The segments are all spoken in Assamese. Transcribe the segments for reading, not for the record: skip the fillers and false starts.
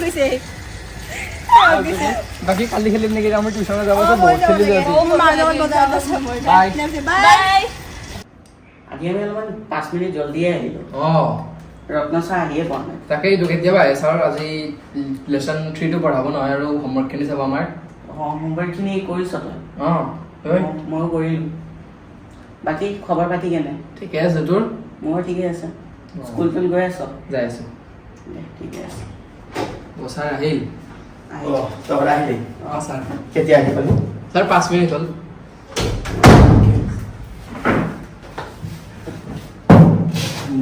গৈছে বাকি কালি খেলিম নেকি আমি টিউচনে যাব তো বহুত খেলি যাবি বাই বাই আজি আমি অলপমান 5 মিনিট জলদিয়ে আহিলো ৰত্ন ছাৰ আহিয়ে পোৱা নাই তাকেইতো কেতিয়াবা আহে ছাৰ আজি লেসন 3 টো পঢ়াব নহয় আৰু হোমৱৰ্ক খিনি চাব আমাৰ হোমৱৰ্কখিনি কৰিছ তই তই ময়ো কৰিলোঁ বাকী খবৰ পাতি কেনে ঠিকে আছে তোৰ মোৰ ঠিকে আছে স্কুল টুল গৈ আছ যাই আছো ঠিকে আছে ছাৰ আহিল তই আহিলি ছাৰ কেতিয়া আহি পালি ছাৰ 5 মিনিট হ'ল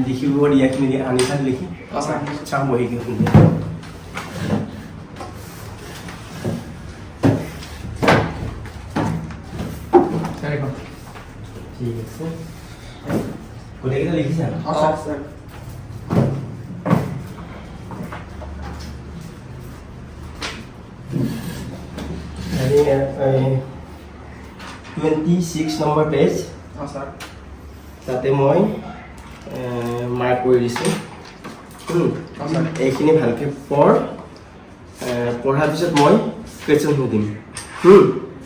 লিখিব দিয়াখিনি আনি থাক লিখি ছাৰ চাওঁ বহিকে শুনি ঠিক আছে গোটেইকেইটা লিখিছা ছাৰ হেৰি 26 নম্বৰ পেজ ছাৰ তাতে মই মাৰ্ক কৰি দিছোঁ এইখিনি ভালকৈ পঢ় পঢ়াৰ পিছত মই কুৱেশ্যন সুধিম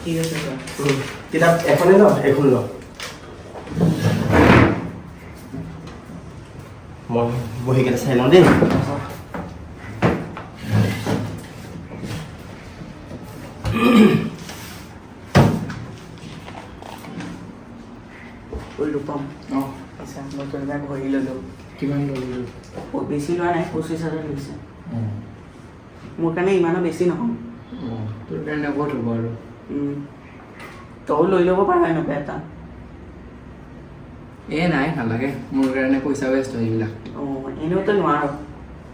ঠিক আছে ছাৰ কিতাপ এখনে ন এখন ল মই বহিকেইটা চাই লওঁ দেই ৰূপম আচ্ছা নতুন এটা ঘড়ী ল'লোঁ কিমান ল'লো বেছি লোৱা নাই 25,000 লৈছে মোৰ কাৰণে ইমানো বেছি নহয় তোৰ কাৰণে বহুত হ'ব আৰু তইও লৈ ল'ব পাৰ এনেকুৱা এটা নাই নালাগে মোৰ কাৰণে পইচা ৱেষ্ট হয় এইবিলাক এনেওতো নোৱাৰ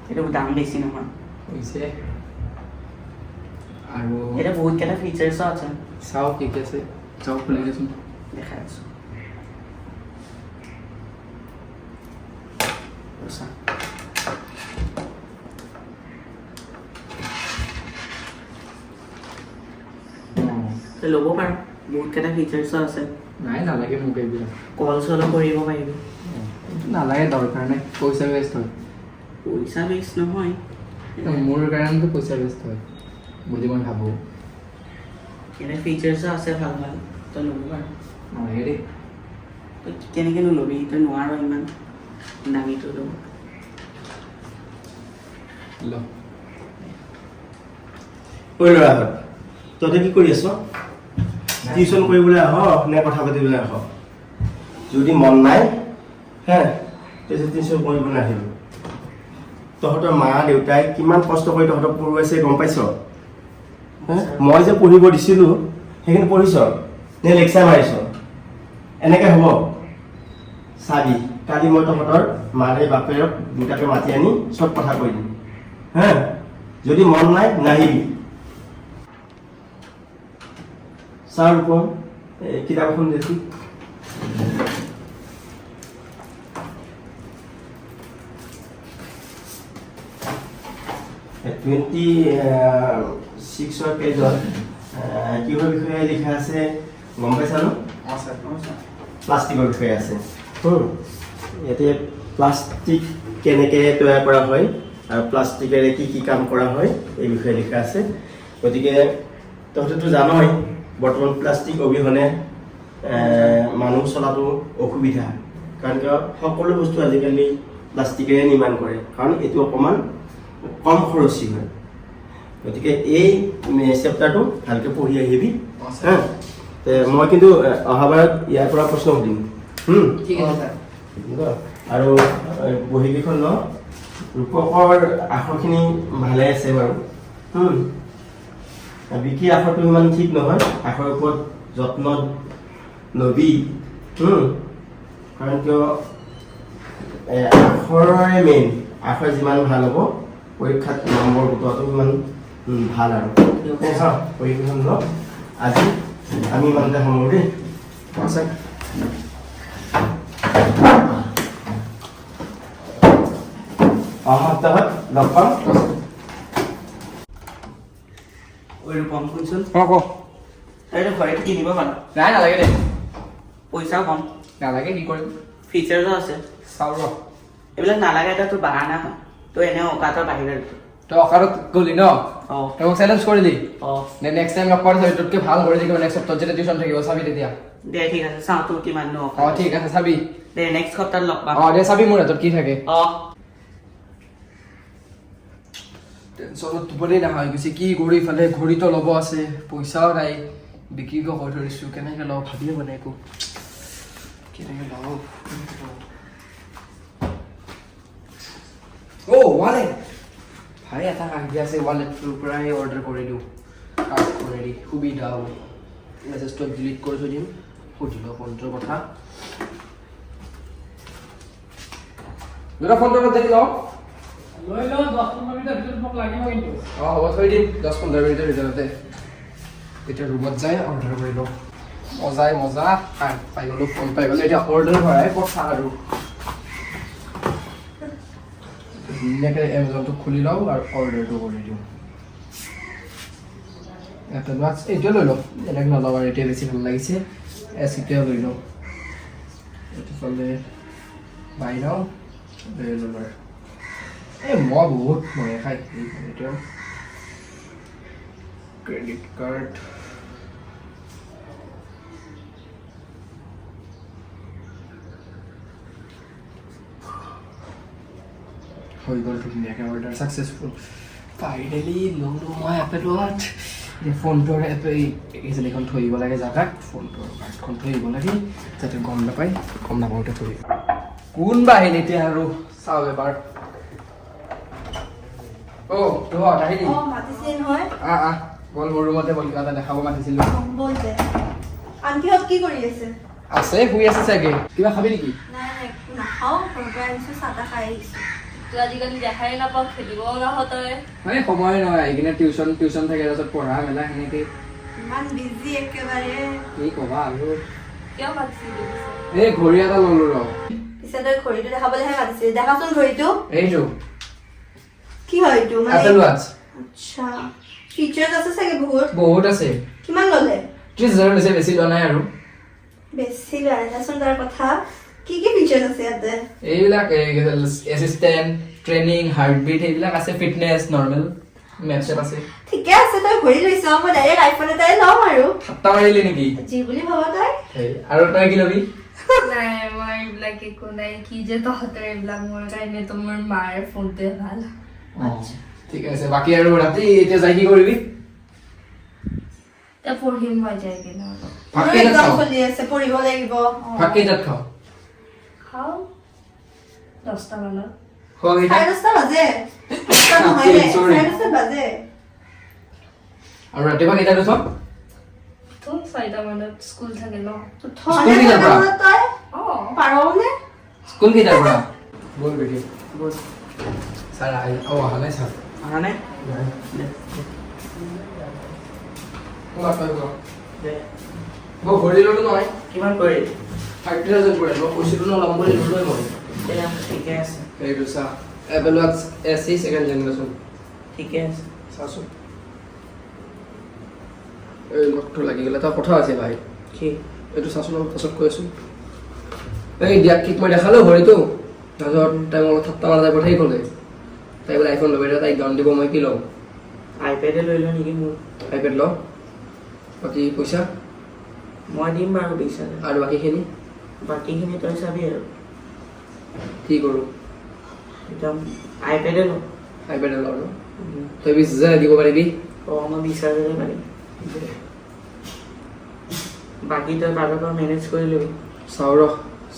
এইটো দাম বেছি নহয় হৈছে আৰু এটা বহুতকেইটা ফিচাৰ্ছো আছে চাওঁ ঠিক আছে চাওঁ খুলি দেচোন দেখাই আছোঁ চা তই ল'ব পাৰ বহুতকেইটা ফিচাৰ্ছো আছে নাই নালাগে মোক এইবিলাক কল চলো কৰিব পাৰিবি নালাগে দৰকাৰ নাই পইচা ৱেষ্ট হয় পইচা বেছ নহয় মোৰ কাৰণেতো পইচা ৱেষ্ট হয় বুলি মই ভাবোঁ এনে ফিচাৰ্ছো আছে ভাল ভাল তই ল'ব পাৰ নালাগে দেই তই কেনেকৈ নল'বি তই নোৱাৰ ইমান দামীটো ল'ব ল ঐ ল'ৰাহঁত তহঁতে কি কৰি আছ টিউশ্যন কৰিবলৈ আহ নে কথা পাতিবলৈ আহ যদি মন নাই হে তেতিয়া টিউশ্যন কৰিবলৈ নাহিব তহঁতৰ মা দেউতাই কিমান কষ্ট কৰি তহঁতক পঢ়ুৱাইছে গম পাইছ মই যে পঢ়িব দিছিলোঁ সেইখিনি পঢ়িছ নে লেকচাৰ মাৰিছ এনেকৈ হ'ব চাবি কালি মই তহঁতৰ মাৰে বাপেৰক দুটাকে মাতি আনি চব কথা কৈ দিম হে যদি মন নাই নাহিবি চাৰ ৰূপম কিতাপ এখন দেখি 26 পেজত কিহৰ বিষয়ে লিখা আছে গম পাইছা ন প্লাষ্টিকৰ বিষয়ে আছে ইয়াতে প্লাষ্টিক কেনেকৈ তৈয়াৰ কৰা হয় আৰু প্লাষ্টিকেৰে কি কি কাম কৰা হয় এই বিষয়ে লিখা আছে গতিকে তহঁতেতো জানই বৰ্তমান প্লাষ্টিক অবিহনে মানুহ চলাটো অসুবিধা কাৰণ কিয় সকলো বস্তু আজিকালি প্লাষ্টিকেৰে নিৰ্মাণ কৰে কাৰণ এইটো অকণমান কম খৰচী হয় গতিকে এই চেপ্টাৰটো ভালকৈ পঢ়ি আহিবি মই কিন্তু অহাবাৰত ইয়াৰ পৰা প্ৰশ্ন সুধিম ঠিক আছে আৰু বহীকেইখন ন ৰূপকৰ আখৰখিনি ভালে আছে বাৰু বিকি আখৰটো ইমান ঠিক নহয় আখৰৰ ওপৰত যত্ন লবি কাৰণ কিয় আখৰৰে মেইন আখৰ যিমান ভাল হ'ব পৰীক্ষাত নম্বৰ গোটোৱাটো ইমান ভাল আৰু চাওঁ পৰীক্ষাখন ন আজি আমি ইমানতে সময় দেই অহা সপ্তাহত লগ পাম ৰূপম শুনচোন কওক তইতো ঘৰে কিনিব পাৰ নাই নালাগে দে পইচাও কম নালাগে কি কৰিম ফিচাৰ্ছো আছে চাওঁ ৰ এইবিলাক নালাগে এটা তোৰ বাহানা হয় তই এনেও অকাতৰ বাহিৰত তই অকাৰত গলি ন অঁ তই মোক চেলেঞ্জ কৰিলি অঁ নে নেক্সট টাইম লগ পাৰ তোতকে ভাল কৰি দেখিব নেক্সট সপ্তাহত যেতিয়া টিউচন থাকিব চাবি তেতিয়া দে ঠিক আছে চাওঁ তোৰ কিমান ন অ ঠিক আছে চাবি দে নেক্সট সপ্তাহত লগ পাম অ দে চাবি মোৰ হাতত কি থাকে অঁ টেনচনত টোপনি নাহা হৈ গৈছে কি কৰি ইফালে ঘড়ীটো ল'ব আছে পইচাও নাই বিক্ৰীকে কৈ ধৰিছোঁ কেনেকৈ লওঁ ভাবিয়ে মানে একো কেনেকৈ লওঁ অ' ৱালেট ভাই এটা আইডিয়া আছে ৱালেটটোৰ পৰাই অৰ্ডাৰ কৰি দিওঁ কাৰ্ড কৰি সুবিধা হ'ব মেছেজটো ডিলিট কৰি থৈ দিম সুধিব ফোনটোৰ কথা দুটা ফোনটোৰ কথা দি লওঁ লৈ লওঁ 10-15 মিনিটৰ ভিতৰত মোক লাগিব কিন্তু অঁ হ'ব থৈ দিম 10-15 মিনিটৰ ভিতৰতে এতিয়া ৰুমত যাই অৰ্ডাৰ কৰি লওঁ মজা পাই গ'লোঁ ফোন পাই গ'লোঁ এতিয়া অৰ্ডাৰ কৰাই কথা আৰু ধুনীয়াকৈ এমাজনটো খুলি লওঁ আৰু অৰ্ডাৰটো কৰি দিওঁ এটা বাছ এইটোৱে লৈ লওঁ বেলেগ নলওঁ আৰু এতিয়া বেছি ভাল লাগিছে এচিটোৱে লৈ লওঁ এইটো ফালে বাই লওঁ লৈ ল'লোঁ আৰু এই মই বহুত মনে খাই এতিয়া ক্ৰেডিট কাৰ্ড হৈ গ'ল ধুনীয়াকৈ অৰ্ডাৰ ছাকচেছফুল ফাইনেলি ল'লোঁ মই এপল ৱাটচ এতিয়া ফোনটোৰ এইখন থৈ দিব লাগে জেগাত ফোনটোৰ কাৰ্ডখন থৈ দিব লাগে যাতে গম নাপায় গম নাপাওঁতে থৈ দিব কোনবা আহিল এতিয়া আৰু চাওঁ এবাৰ অ' তোহঁত আহিলি মাতিছে নহয় বল মোৰ ৰুমতে বল কিবা এটা দেখাব মাতিছিলোঁ বল দে আন্টিহঁত কি কৰি আছে আছে শুই আছে চাগে কিবা খাবি নেকি নাই নাখাওঁ ঘৰৰ পৰা আহিছোঁ চাহ তাহ খাই আহিছোঁ আজিকালি দেখাই নাপাওঁ খেলিব নাহ তই মানে সময় নহয় আহি কিনে টিউচন থাকে তাৰপিছত পঢ়া মেলা সেনেকে ইমান বিজি একেবাৰে কি ক'বা আৰু কিয় মাতিছিলি এই ঘড়ী এটা ল'লোঁ ৰ পিছে তই ঘড়ীটো দেখাবলৈহে মাতিছিলি দেখাচোন ঘড়ীটো এইটো কি হয় এইটো এপল ৱাটচ আচ্ছা ফিচাৰ্ছ আছে চাগে বহুত আছে কিমান ল'লে 30,000 লৈছে বেছি লোৱা নাই আৰু বেছি লোৱা দেচোন তাৰ কথা কি ফিচাৰ্ছ আছে ইয়াতে এইবিলাক এছিষ্টেণ্ট ট্ৰেইনিং হাৰ্টবিট সেইবিলাক আছে ফিটনেছ নৰ্মেল মেপছেট আছে ঠিকে আছে তই ঘড়ী লৈছ মই ডাইৰেক্ট আইফোন এটাই ল'ম আৰু ঠাট্টা মাৰিলি নেকি যি বুলি ভাব তই আৰু তই কি ল'বি নাই মই এইবিলাক একো নাই কি যে তহঁতৰ এইবিলাক মোৰ কাৰণে তো মোৰ মাৰ ফোনটোৱে ভাল ঠিক আছে বাকী আৰু ৰাতি এতিয়া যাই কি কৰিবি এতিয়া পঢ়িম মই যাই কিনে ভাত মোৰ কেইটাত এক্সাম খাৱ চলি আছে পঢ়িব লাগিব ভাত কেইটাত খাৱ খাওঁ 10টা মানত খোৱা কেইটাত 10:30 বাজে 10টা নহয় ৰে Sorry. 10:30 বাজে আৰু ৰাতিপুৱা কেইটাত উঠ তো 4টা মানত স্কুল থাকে ন থনে কেইটাৰ পৰা? তই অঁ পাৰনে স্কুল কেইটাৰ পৰা বল বেটি ছাৰ অহা নাই ছাৰ অহা নাই মই ঘড়ী ল'লোঁ নহয় কিমান কৰি 30,000 পৰিল মই কৈছিলোঁ ন ল'ম বুলি ল'লোৱে মই ঠিকে আছে এইটো চা এপল ৱাটচ SE ছেকেণ্ড জেনেৰেশ্যন ঠিকে আছে চাচোন এই লকটো লাগি গ'লে এটা কথা আছে ভাই কি এইটো চাচোন অলপ পাছত কৈ আছোঁ এই দিয়াকিক মই দেখালোঁ ঘড়ীটো তাৰপিছত তাই মোক ঠাট্টা মাৰা টাইপত সেই ক'লে তাই বোলে আইফোন ল'ব তাইক দাম দিব মই কি ল'ম আইপেডে লৈ লওঁ নেকি মোৰ আইপেড ল বাকী পইচা মই দিম বাৰু 20,000 আৰু বাকীখিনি বাকীখিনি তই চাবি আৰু কি কৰোঁ এতিয়া আইপেডে লওঁ আইপেডে ল আৰু তই 20,000 দিব পাৰিবি অঁ মই 20,000 পাৰিম বাকী তই কাৰোবাৰ পৰা মেনেজ কৰি ল'বি চাওঁ ৰ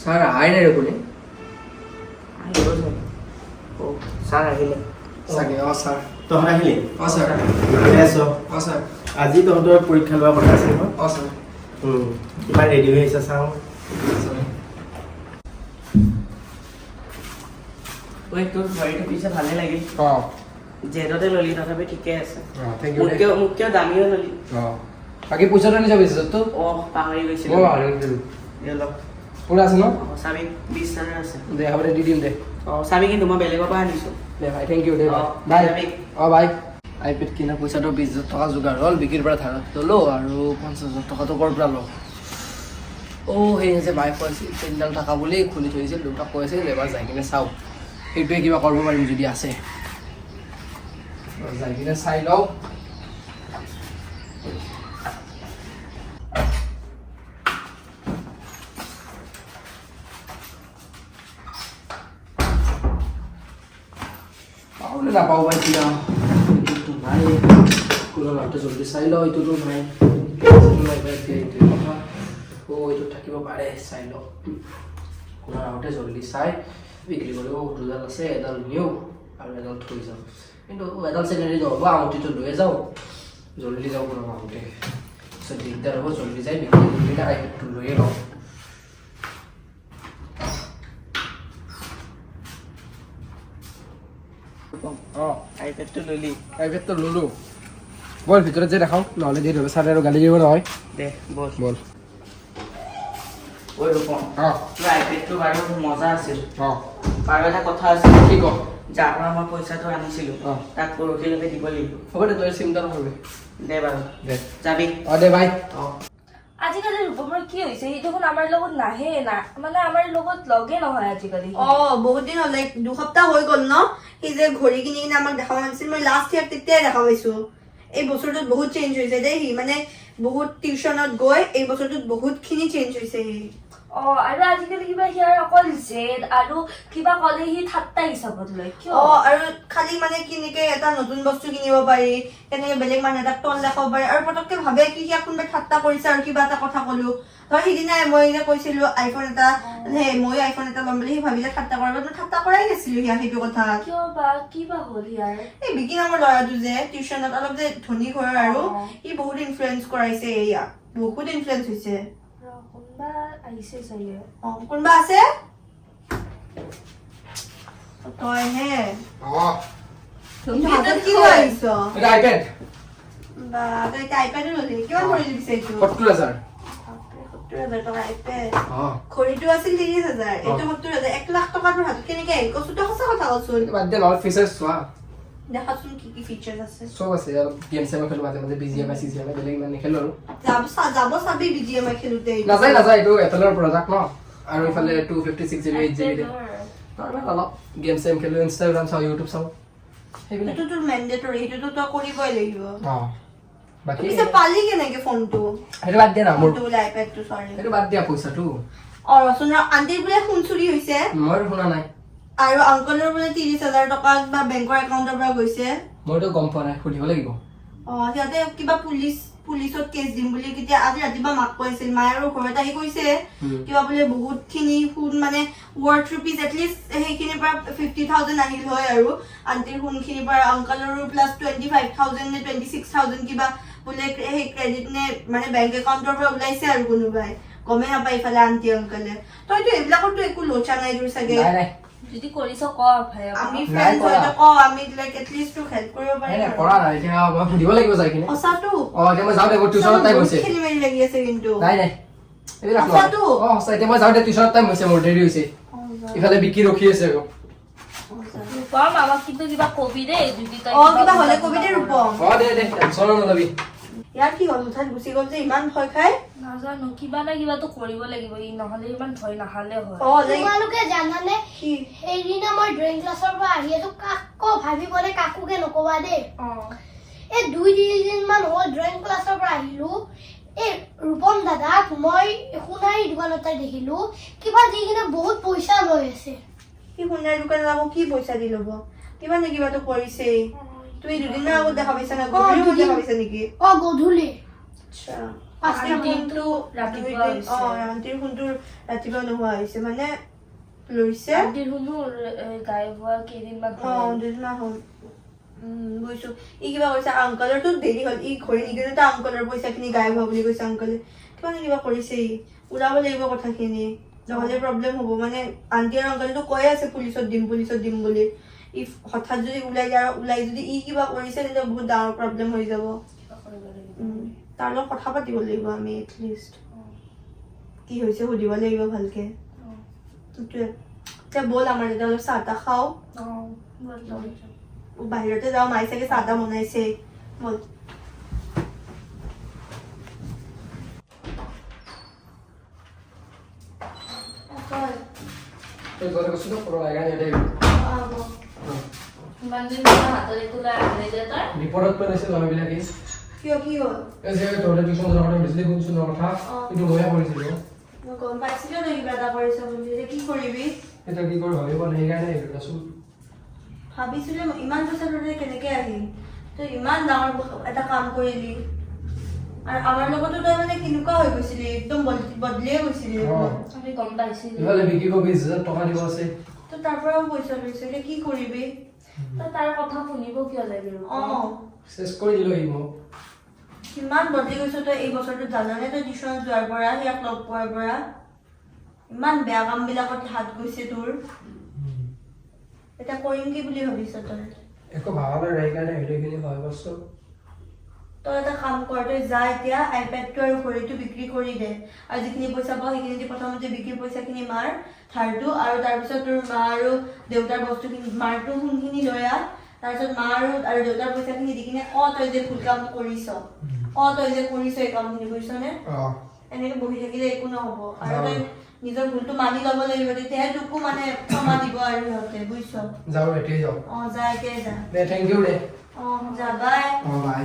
ছাৰ আহাই নাই দেখোন আহিব চাগে অঁ ছাৰ আহিলে চাগে অঁ ছাৰ তহঁত আহিলি অঁ ছাৰ ভালে আছ অঁ ছাৰ আজি তহঁতৰ পৰীক্ষা লোৱা কথা আছে নহয় অঁ ছাৰ কিমান ৰেডি হৈ আহিছে চাওঁ ঐ তোৰ ঘড়ীটো পিছে ভালে লাগিল অঁ জেদতে ল'লি তথাপি ঠিকে আছে অঁ থেংক ইউ মোতকৈ দামীও ল'লি অঁ বাকী পইচাটো আনি যাবি তো অঁ পাহৰি মই গৈছিলোঁ পাহৰি গৈছিলোঁ অলপ পুৰা আছে ন অঁ চাবি 20,000 আছে দে হ'ব দে দি দিম দে অঁ চাবি কিন্তু মই বেলেগৰ পৰা আনিছোঁ দে ভাই থেংক ইউ দে অঁ, বাই যাবি। অঁ বাই আইপেড কিনাৰ পইচাটো 20,000 টকা যোগাৰ হ'ল বিক্ৰীৰ পৰা ধাৰত ল'লোঁ আৰু 50,000 টকাটো ক'ৰ পৰা লওঁ সেই যে বাই কৈছিল চেইনডাল থকা বুলি খুলি থৈ দিছিল দেউতাক কৈ আছিল এবাৰ যাই কিনে চাওঁ সেইটোৱে কিবা কৰিব পাৰিম যদি আছে যাই কিনে চাই লওঁ পাওঁ নে নাপাওঁ বা এতিয়া এইটোতো নাই কোনো নামটো জলদি চাই লওঁ এইটোতো নাই এইটোৱে কথা এইটোত থাকিব পাৰে চাই লওঁ কোনো আগতে জলদি চাই বিক্ৰী কৰিব দুডাল আছে এডাল নিওঁ আৰু এডাল থৈ যাওঁ কিন্তু এডাল চেনেৰি নহ'ব আঙুঠিটো লৈ যাওঁ জলদি যাওঁ কোনো আগতে পিছত দিগদাৰ হ'ব জলদি যাই বিক্ৰী কৰি কিনে আইপেডটো লৈয়ে লওঁ আইপেডটো ললি আইপেডটো ল'লোঁ বল ভিতৰত যে দেখাওঁ নহ'লে দেৰি হ'ব চাৰে আৰু গালি দিব নহয় দে বল বল ঐ ৰূপম তোৰ আইপেডটো বাৰু মজা আছিল অঁ বাৰু এটা কথা আছিল কি ক যাৰ পৰা মই পইচাটো আনিছিলো অঁ তাক পৰহিলৈকে দিব লাগিব হ'ব দে তই চিন্তা নকৰিবি দে বাৰু দে যাবি অঁ দে বাই অঁ আজিকালি ৰূপমৰ কি হৈছে সি দেখোন আমাৰ লগত নাহে না মানে আমাৰ লগত লগে নহয় আজিকালি বহুত দিন হ'ল লাইক 2 সপ্তাহ হৈ গ'ল ন সি যে ঘড়ী কিনি কিনে আমাক দেখাব নাছিল মই লাষ্ট ইয়াৰ তেতিয়াই দেখা পাইছো এই বছৰটোত বহুত চেঞ্জ হৈছে দেই সি মানে বহুত টিউচনত গৈ এই বছৰটোত বহুতখিনি চেঞ্জ হৈছে সি আৰু আজিকালি কিবা সিয়াৰ অকল জেদ আৰু কিবা ক'লে সি ঠাট্টা হিচাপত লয় কিয় আৰু খালি মানে কেনেকে এটা নতুন বস্তু কিনিব পাৰি কেনেকে বেলেগ মানুহ এটাক তল দেখাব পাৰি আৰু পটককে ভাবে কি সিয়াক কোনোবাই ঠাট্টা কৰিছে আৰু কিবা এটা কথা ক'লো ধৰ সিদিনাই মই যে কৈছিলো আইফোন এটা মই আইফোন এটা ল'ম বুলি সি ভাবিলে ঠাট্টা কৰিব মই ঠাট্টা কৰাই নাছিলো সিয়াক সেইটো কথা কিয় বা কিবা হ'ল ইয়াৰ এই বিকি নামৰ ল'ৰাটো যে টিউচনত অলপ যে ধনী ঘৰৰ আৰু সি বহুত ইনফ্লুৱেঞ্চ কৰাইছে ইয়াক বহুত ইনফ্লুৱেঞ্চ হৈছে কোনোবা আহিছে চাগে কোনোবা আছে তই হে অঁ হাতত কি লৈ আহিছ এটা আইপেড বা তই এতিয়া আইপেডো ল'লি কিমান কৰি দিছে এইটো 70,000 70,000 টকা আইপেড অঁ ঘড়ীটো আছিল 30,000 এইটো 70,000 1 লাখ টকা তোৰ হাতত কেনেকে আহিল কচোন তই সঁচা কথা কচোন বাদ দে নহ'লে ফিচাৰ্ছ চোৱা দেখাচোন কি কি ফিচাৰ্ছ আছে চব আছে আৰু গেম চেম খেলোঁ মাজে মাজে BGMI CGMI বেলেগ ইমান নেখেলোঁ আৰু যাব চাবি BGMI খেলোতে নাযায় এইটো এপেলৰ প্ৰডাক্ট ন আৰু ইফালে 256GB 8GB তাৰমানে অলপ গেম চেম খেলোঁ ইনষ্টাগ্ৰাম চাওঁ ইউটিউব চাওঁ সেইবিলাক এইটো তোৰ মেণ্ডেটৰী সেইটোতো তই কৰিবই লাগিব অঁ বাকী পিছে পালি কেনেকে ফোনটো সেইটো বাদ দিয়া না মোৰ ফোনটো বোলে আইপেডটো চৰি সেইটো বাদ দিয়া পইচাটো ৰচোন আন্টিৰ বোলে সোণ চুৰি হৈছে মই শুনা নাই আৰু আংকলৰ বোলে 30,000 টকা বা বেংকৰ একাউণ্টৰ পৰা গৈছে মইতো গম পোৱা নাই সুধিব লাগিব সিহঁতে কিবা পুলিচত কেছ দিম বুলি কেতিয়া আজি ৰাতিপুৱা মাক কৈছিল মায়ে আৰু ঘৰত আহি কৈছে কিবা বোলে বহুতখিনি সোণ মানে ৱৰ্থ ৰুপিজ এটলিষ্ট সেইখিনিৰ পৰা 50,000 আহিল হয় আৰু আন্টিৰ সোণখিনিৰ পৰা আংকলৰো প্লাছ 25,000 নে 26,000 কিবা বোলে সেই ক্ৰেডিট নে মানে বেংক একাউণ্টৰ পৰা ওলাইছে আৰু কোনোবাই গমে নাপায় ইফালে আন্টি আংকলে তইতো এইবিলাকৰতো একো লোচা নাই তোৰ চাগে নাই যদি কৰিছ ক ভাই আমি নাই ফ্ৰেণ্ডছ কৰা। হয় ক আমি লাইক এটলিষ্ট তোক হেল্প কৰিব নাই পাৰিম নাই কৰা নাই এতিয়া মই সুধিব লাগিব যাই কিনে সঁচাটো এতিয়া মই যাওঁ দে মোৰ টিউচনত টাইম হৈছে খেলি মেলি লাগি আছে কিন্তু নাই এইবিলাক সঁচাটো? সঁচা এতিয়া মই যাওঁ দে টিউচনত টাইম হৈছে মোৰ দেৰি হৈছে ইফালে বিকি ৰখি আছে আকৌ ৰূপম আমাক কিন্তু কিবা কবি দেই যদি তই কিবা হলে কবি দে ৰূপম দে টেনচন নলবি ইয়াৰ কি হ'ল হঠাৎ গুচি গ'ল যে ইমান ভয় খাই নাজানো কিবা না কিবাটো কৰিব লাগিব ই নহলে ইমান ভয় নাখালে হয় তোমালোকে জানানে কি সেইদিনা মই ড্ৰয়িং ক্লাছৰ পৰা আহি আছো কাকো ভাবিবনে কাকোকে নকবা দেই এই 2-3 দিনমান হ'ল ড্ৰয়িং ক্লাছৰ পৰা আহিলো এই ৰূপম দাদাক মই সোণাৰী দোকান এটা দেখিলো কিবা দি কিনে বহুত পইচা লৈ আছে কি সোণাৰী দোকানত আকৌ কি পইচা দি ল'ব কিবা নে কিবাটো কৰিছে তুমি দুদিনমান আগত দেখা পাইছা না গধূলি দেখা পাইছা নেকি গধূলি আচ্ছা পাঁচটা দিনটো ৰাতিপুৱা হৈছে। আন্টিৰ ফোনটো ৰাতিপুৱা নোহোৱা হৈছে মানে লৈছে আন্টিৰ শুনো গায়ব হোৱা কেইদিনমান দুদিনমান হ'ল বুজিছো ই কিবা কৈছে আংকলৰতো দেৰি হ'ল ই ঘড়ী নিকিনোতে আংকলৰ পইচাখিনি গায়ব হোৱা বুলি কৈছে আংকলে কিবা নে কিবা কৰিছে ই ওলাব লাগিব কথাখিনি নহ'লে প্ৰব্লেম হ'ব মানে আন্টি আৰু আংকলেতো কৈয়ে আছে পুলিচত দিম বুলি ইফ হঠাৎ যদি ওলাই যদি ই কিবা কৰিছে তেন্তে বহুত ডাঙৰ প্ৰব্লেম হৈ যাব তাৰ লগত কথা পাতিব লাগিব আমি এটলিষ্ট কি হৈছে সুধিব লাগিব ভালকে সেইটোৱে এতিয়া ব'ল আমাৰ এতিয়া অলপ চাহ তাহ খাওঁ বাহিৰতে যাওঁ মায়ে চাগে চাহ তাহ বনাইছে ব'ল তই গ'লে কৈছোঁ তো ইমান দিন হাতত একো লৈ আনিলে যে তই বিপদত পেলাইছে ল'ৰাবিলাকে কিয় কি হ'ল এই যে তহঁতে টিউশ্যন যোৱাৰ কথা কৈছিলি শুনচোন কথা কিন্তু ময়ে কৰিছিলোঁ মই গম পাইছিলো তই কিবা এটা কৰিছ বুলি এতিয়া কি কৰিবি এতিয়া কি কৰি ভাবিব নাই সেইকাৰণে আহিলোঁ দেচোন ভাবিছিলো ইমান পইচা তোৰ কেনেকে আহিল তই ইমান ডাঙৰ এটা কাম কৰিলি আৰু আমাৰ লগতো তই মানে কেনেকুৱা হৈ গৈছিলি একদম বদলিয়ে গৈছিলি আমি গম পাইছিলো ইফালে বিক্ৰী কৰি 20,000 টকা দিব আছে তো তাৰ পৰাও পইচা লৈছে এতিয়া কি কৰিবি তই তাৰ কথা শুনিব কিয় লাগে চেছ কৰি দিলোঁ সি মোক কিমান বদলি গৈছ তই এই বছৰটো জানানে তই টিউশ্যনত যোৱাৰ পৰা ইয়াক লগ পোৱাৰ পৰা ইমান বেয়া কামবিলাকত হাত গৈছে তোৰ এতিয়া কৰিম কি বুলি ভাবিছ তই একো ভাবা নাই সেইকাৰণে সেইখিনি হয় বস্তু তই এটা কাম কৰ তই যা এতিয়া আইপেডটো আৰু ঘড়ীটো বিক্ৰী কৰি দে আৰু যিখিনি পইচা পাওঁ সেইখিনি দি প্ৰথমতে বিক্ৰী পইচাখিনি মাৰ ধাৰটো আৰু তাৰপিছত তোৰ মা আৰু দেউতাৰ বস্তুখিনি মাৰটো সোণখিনি লৈ আহ তাৰপিছত মা আৰু দেউতাৰ পইচাখিনি দি কিনে তই যে ভুল কাম কৰিছ তই যে কৰিছ এই কামখিনি বুজিছনে এনেকে বহি থাকিলে একো নহ'ব আৰু তই নিজৰ ভুলটো মানি ল'ব লাগিব তেতিয়াহে তোকো মানে ক্ষমা দিব আৰু সিহঁতে বুজিছ যাওঁ এতিয়াই যাওঁ যা এতিয়াই যা দে থেংক ইউ দে যা বাই বাই বাই